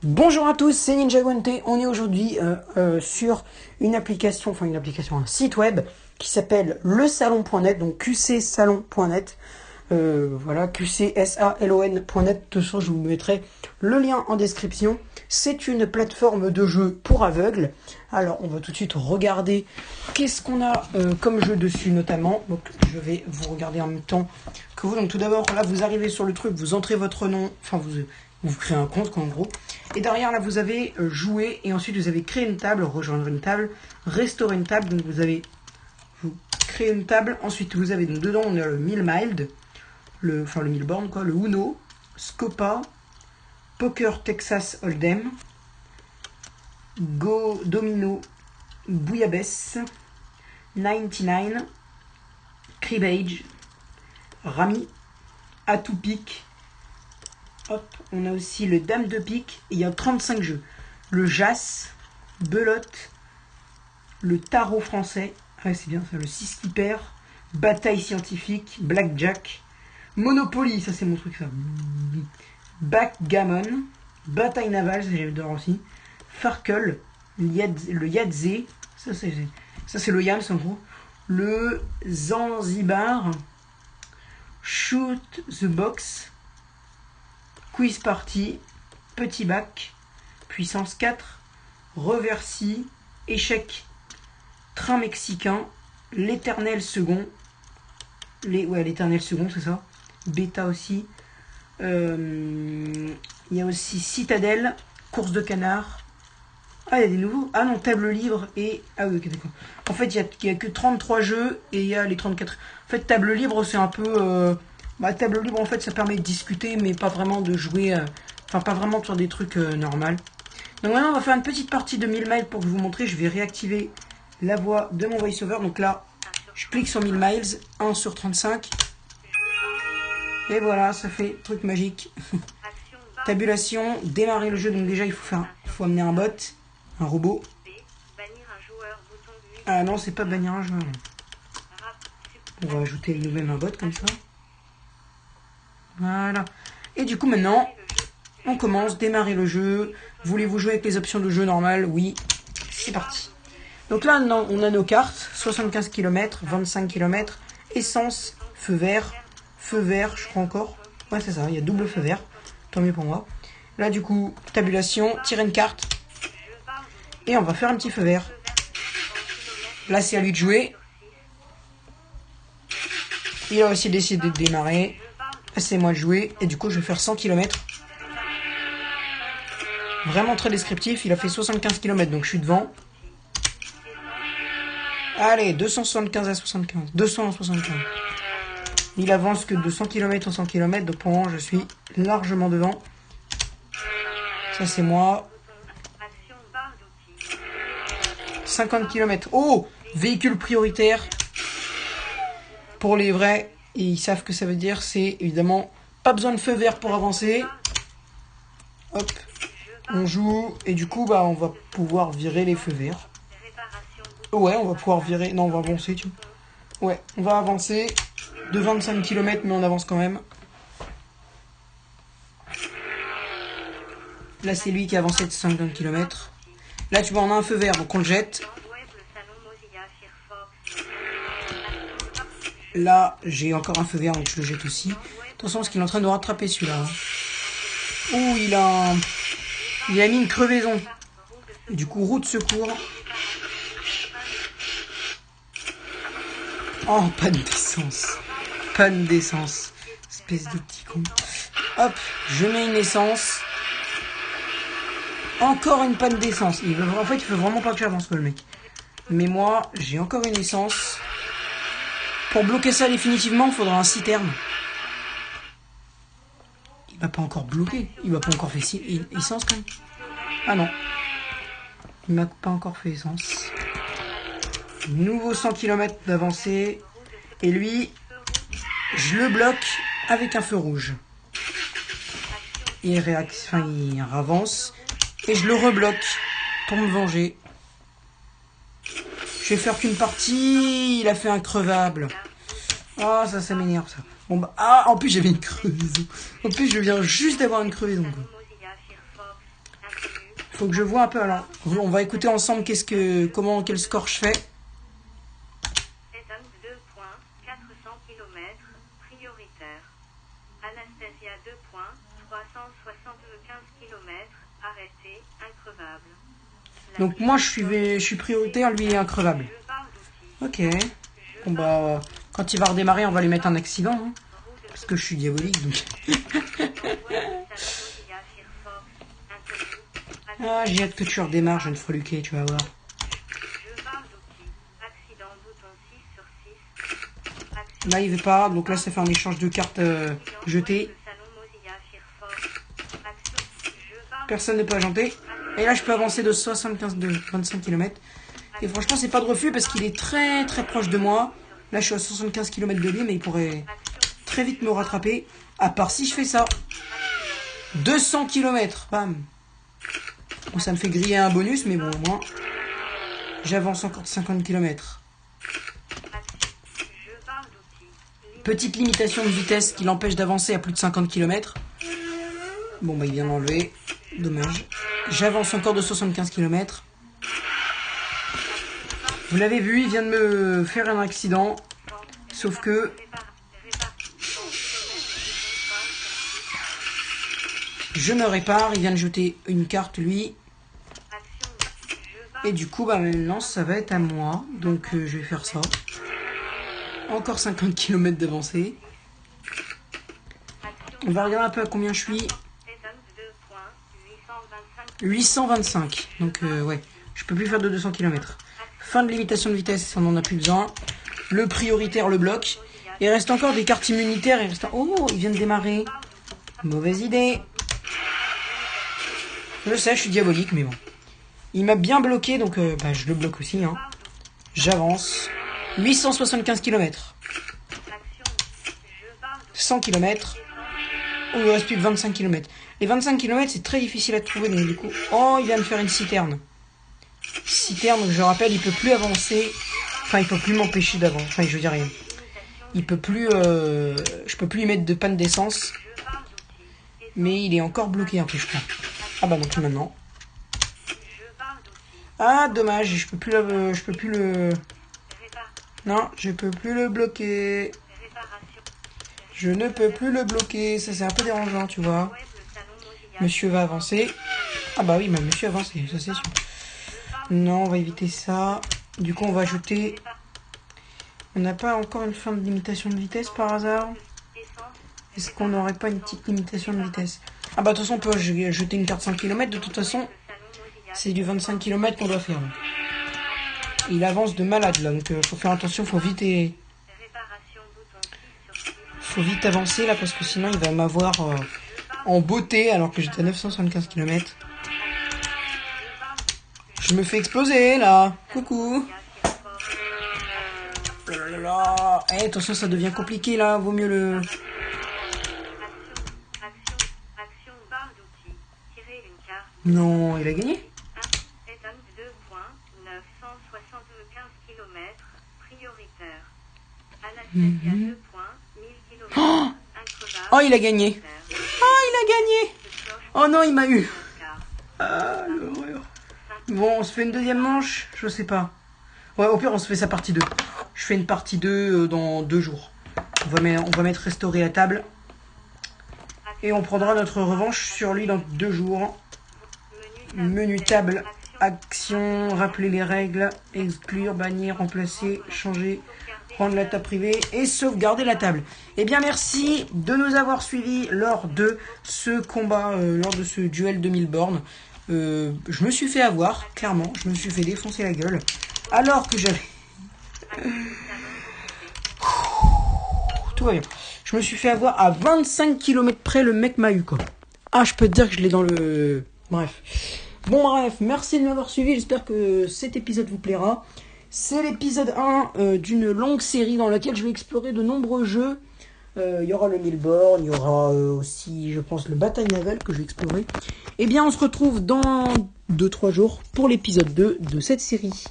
Bonjour à tous, c'est Ninja Guante. On est aujourd'hui sur une application, un site web qui s'appelle lesalon.net, donc qcsalon.net. Voilà, qcsalon.net. De toute façon, je vous mettrai le lien en description. C'est une plateforme de jeu pour aveugles. Alors, on va tout de suite regarder qu'est-ce qu'on a comme jeu dessus notamment. Donc, je vais vous regarder en même temps que vous. Donc, tout d'abord, là, vous arrivez sur le truc, vous entrez votre nom, vous créez un compte, quoi, en gros. Et derrière, là, vous avez joué, et ensuite, vous avez créé une table, rejoindre une table, restaurer une table. Donc, vous créez une table. Ensuite, vous avez, donc, dedans, on a le Milmild, le Milborn, quoi, le Uno, Scopa, Poker Texas Hold'em, Go Domino, Bouillabaisse, 99, Cribbage, Rami, Atout Pique. Hop, on a aussi le Dame de Pique, et il y a 35 jeux. Le Jas, Belote, le Tarot français, c'est bien ça, le 6 qui perd, Bataille scientifique, Blackjack, Monopoly, ça c'est mon truc ça. Backgammon, Bataille navale, ça j'adore aussi. Farkle, le Yahtzee, ça c'est le Yams en gros. Le Zanzibar, Shoot the Box, Quiz Party, Petit Bac, Puissance 4, Reversi, Échec, Train mexicain, l'Éternel second, l'Éternel second c'est ça, Bêta aussi. Il y a aussi Citadelle, Course de canard. Ah, il y a des nouveaux. Ah non, table libre et... Ah oui, ok, d'accord. En fait, il y a que 33 jeux et il y a les 34. En fait, table libre, c'est un peu... table libre, en fait, ça permet de discuter, mais pas vraiment de jouer... pas vraiment de faire des trucs normaux. Donc maintenant, on va faire une petite partie de 1000 miles pour vous montrer. Je vais réactiver la voix de mon voiceover. Donc là, je clique sur 1000 miles, 1 sur 35. Et voilà, ça fait truc magique. Tabulation, démarrer le jeu. Donc déjà, il faut amener un bot, un robot. Ah non, c'est pas bannir un joueur. On va ajouter nous-mêmes un bot comme ça. Voilà. Et du coup, maintenant, on commence, démarrer le jeu. Voulez-vous jouer avec les options de jeu normales? Oui, c'est parti. Donc là, on a nos cartes. 75 km, 25 km, essence, feu vert, je crois encore. Ouais, c'est ça, il y a double feu vert. Tant mieux pour moi. Là, du coup, tabulation, tirer une carte. Et on va faire un petit feu vert. Là, c'est à lui de jouer. Il a aussi décidé de démarrer. Là, c'est moi de jouer. Et du coup, je vais faire 100 km. Vraiment très descriptif. Il a fait 75 km, donc je suis devant. Allez, 275 à 75. 200 à 75. Il avance que de 100 km en 100 km. Donc pour le moment, je suis largement devant. Ça, c'est moi. 50 km. Oh, véhicule prioritaire. Pour les vrais, et ils savent que ça veut dire, c'est évidemment pas besoin de feu vert pour avancer. Hop, on joue, et du coup, on va pouvoir virer les feux verts. Ouais, on va pouvoir virer, non, on va avancer, tu vois. Ouais, on va avancer de 25 km, mais on avance quand même. Là, c'est lui qui a avancé de 50 km. Là, tu vois, on a un feu vert, donc on le jette. Là, j'ai encore un feu vert, donc je le jette aussi. Attention, parce qu'il est en train de rattraper celui-là. Oh, il a mis une crevaison. Et du coup, roue de secours. Oh, panne d'essence. Panne d'essence. Espèce de petit con. Hop, je mets une essence. Encore une panne d'essence. En fait, il faut vraiment pas que j'avance, le mec. Mais moi, j'ai encore une essence. Pour bloquer ça définitivement, il faudra un citerne. Il va pas encore bloquer. Il va pas encore fait essence quand même. Ah non. Il m'a pas encore fait essence. Nouveau 100 km d'avancée. Et lui, je le bloque avec un feu rouge. Il avance. Et je le rebloque pour me venger. Je vais faire qu'une partie. Il a fait un crevable. Ah, ça m'énerve ça. Bon en plus j'avais une crevaison. En plus je viens juste d'avoir une crevaison. Quoi. Faut que je vois un peu. Alors, on va écouter ensemble quel score je fais. Ethan 2 points, 400 km, prioritaire. Anastasia 2 points, 375 km, arrêté, increvable. Donc moi je suis prioritaire, lui est increvable. Je parle d'outils. Ok. Bon bah quand il va redémarrer on va lui mettre un accident. Hein, parce que je suis diabolique donc. Ah j'ai hâte que tu redémarres, jeune freluquet, tu vas voir. Je parle d'outils. Accident bouton 6 sur 6. Action. Là il veut pas, donc là ça fait un échange de cartes jetées. Le salon Mozilla Firefox. Action. Je parle Personne ne peut agenter. Et là je peux avancer de 25 km. Et franchement c'est pas de refus parce qu'il est très très proche de moi. Là je suis à 75 km de lui mais il pourrait très vite me rattraper. À part si je fais ça. 200 km, bam. Bon, ça me fait griller un bonus mais bon au moins j'avance encore de 50 km. Je parle d'outils. Petite limitation de vitesse qui l'empêche d'avancer à plus de 50 km. Bon bah il vient d'enlever. Dommage. J'avance encore de 75 km. Vous l'avez vu, il vient de me faire un accident. Sauf que je me répare. Il vient de jeter une carte lui. Et du coup bah maintenant ça va être à moi. Donc je vais faire ça. Encore 50 km d'avancée. On va regarder un peu à combien je suis. 825. Donc ouais, je peux plus faire de 200 km. Fin de limitation de vitesse, on n'en a plus besoin. Le prioritaire le bloque. Il reste encore des cartes immunitaires. Oh, il vient de démarrer. Mauvaise idée. Je sais, je suis diabolique, mais bon. Il m'a bien bloqué, donc bah, je le bloque aussi. Hein. J'avance. 875 km. 100 km. Oh, il reste plus que 25 km. Les 25 km, c'est très difficile à trouver, donc du coup... Oh, il vient de faire une citerne. Citerne, je rappelle, il peut plus avancer. Enfin, il peut plus m'empêcher d'avancer. Enfin, je veux dire, il peut plus... je peux plus lui mettre de panne d'essence. Mais il est encore bloqué un peu, je crois. Ah bah donc maintenant. Ah, dommage, je peux plus le... Non, je peux plus le bloquer. Je ne peux plus le bloquer. Ça, c'est un peu dérangeant, tu vois. Monsieur va avancer. Ah bah oui, mais monsieur avance, ça c'est sûr. Non, on va éviter ça. Du coup, on va ajouter... On n'a pas encore une fin de limitation de vitesse par hasard? Est-ce qu'on n'aurait pas une petite limitation de vitesse? Ah bah de toute façon, on peut jeter une carte 5 km. De toute façon, c'est du 25 km qu'on doit faire. Donc. Il avance de malade là, donc faut faire attention, faut vite avancer là parce que sinon il va m'avoir en beauté alors que j'étais à 975 km. Je me fais exploser là. Coucou. Eh, attention, ça devient compliqué là, vaut mieux le... Non, il a gagné. Ethan 2 points, 975 km, prioritaire. Anastasia 2 points, 1000 km, increvable. Oh, il a gagné. Oh, il a gagné. Oh non, il m'a eu. Ah, l'horreur. Bon, on se fait une deuxième manche? Je sais pas. Ouais, au pire, on se fait sa partie 2. Je fais une partie 2 dans 2 jours. On va mettre restaurer à table. Et on prendra notre revanche sur lui dans 2 jours. Menu table, action, rappeler les règles, exclure, bannir, remplacer, changer, rendre la table privée et sauvegarder la table. Eh bien merci de nous avoir suivis lors de ce combat, lors de ce duel de 1000 bornes. Je me suis fait avoir, clairement, je me suis fait défoncer la gueule. Alors que j'avais... Tout va bien. Je me suis fait avoir à 25 km près, le mec m'a eu quoi. Ah, je peux te dire que je l'ai dans le... Bref. Bon bref, merci de m'avoir suivi, j'espère que cet épisode vous plaira. C'est l'épisode 1 d'une longue série dans laquelle je vais explorer de nombreux jeux. Il y aura le 1000 bornes, il y aura aussi, je pense, le bataille naval que je vais explorer. Eh bien, on se retrouve dans 2-3 jours pour l'épisode 2 de cette série.